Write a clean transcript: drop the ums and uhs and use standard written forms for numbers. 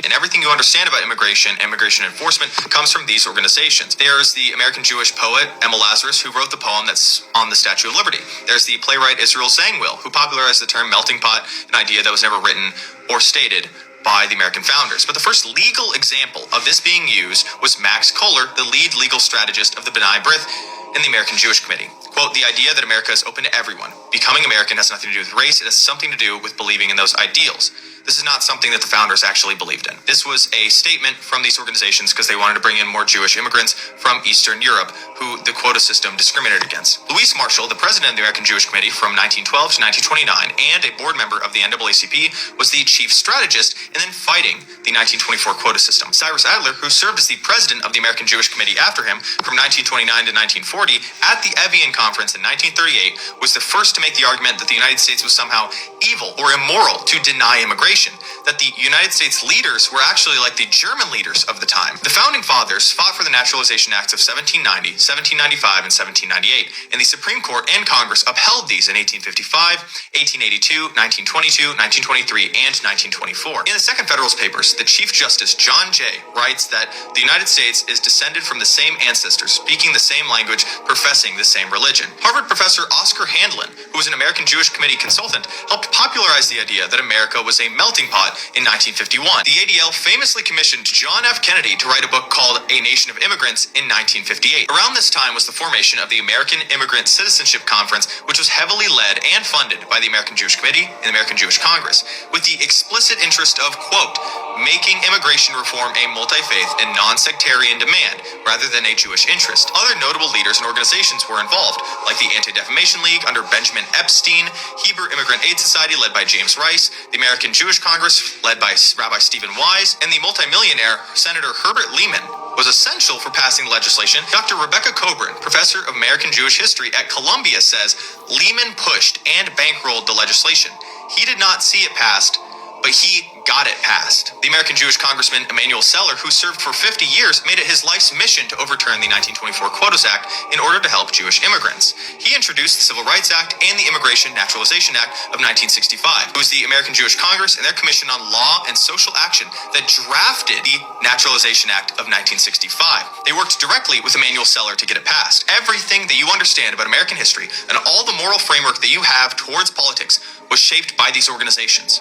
And everything you understand about immigration and immigration enforcement comes from these organizations. There's the American Jewish poet Emma Lazarus, who wrote the poem that's on the Statue of Liberty. There's the playwright Israel Zangwill, who popularized the term melting pot, an idea that was never written or stated by the American founders. But the first legal example of this being used was Max Kohler, the lead legal strategist of the B'nai B'rith in the American Jewish Committee. Quote, the idea that America is open to everyone. Becoming American has nothing to do with race. It has something to do with believing in those ideals. This is not something that the founders actually believed in. This was a statement from these organizations because they wanted to bring in more Jewish immigrants from Eastern Europe who the quota system discriminated against. Louise Marshall, the president of the American Jewish Committee from 1912 to 1929 and a board member of the NAACP, was the chief strategist in then fighting the 1924 quota system. Cyrus Adler, who served as the president of the American Jewish Committee after him from 1929 to 1940 at the Evian Conference in 1938, was the first to make the argument that the United States was somehow evil or immoral to deny immigration, that the United States leaders were actually like the German leaders of the time. The founding fathers fought for the Naturalization Acts of 1790, 1795, and 1798, and the Supreme Court and Congress upheld these in 1855, 1882, 1922, 1923, and 1924. In the Second Federalist Papers, the Chief Justice John Jay writes that the United States is descended from the same ancestors, speaking the same language, professing the same religion. Harvard professor Oscar Handlin, who was an American Jewish Committee consultant, helped popularize the idea that America was a melting pot in 1951. The ADL famously commissioned John F. Kennedy to write a book called A Nation of Immigrants in 1958. Around this time was the formation of the American Immigrant Citizenship Conference, which was heavily led and funded by the American Jewish Committee and the American Jewish Congress, with the explicit interest of, quote, making immigration reform a multi-faith and non-sectarian demand rather than a Jewish interest. Other notable leaders and organizations were involved, like the Anti-Defamation League under Benjamin Epstein, Hebrew Immigrant Aid Society led by James Rice, the American Jewish Congress led by Rabbi Stephen Wise, and the multimillionaire Senator Herbert Lehman was essential for passing legislation. Dr. Rebecca Coburn, professor of American Jewish history at Columbia, says Lehman pushed and bankrolled the legislation. He did not see it passed, but he got it passed. The American Jewish Congressman Emanuel Seller, who served for 50 years, made it his life's mission to overturn the 1924 Quotas Act in order to help Jewish immigrants. He introduced the Civil Rights Act and the Immigration Naturalization Act of 1965. It was the American Jewish Congress and their Commission on Law and Social Action that drafted the Naturalization Act of 1965. They worked directly with Emanuel Seller to get it passed. Everything that you understand about American history and all the moral framework that you have towards politics was shaped by these organizations.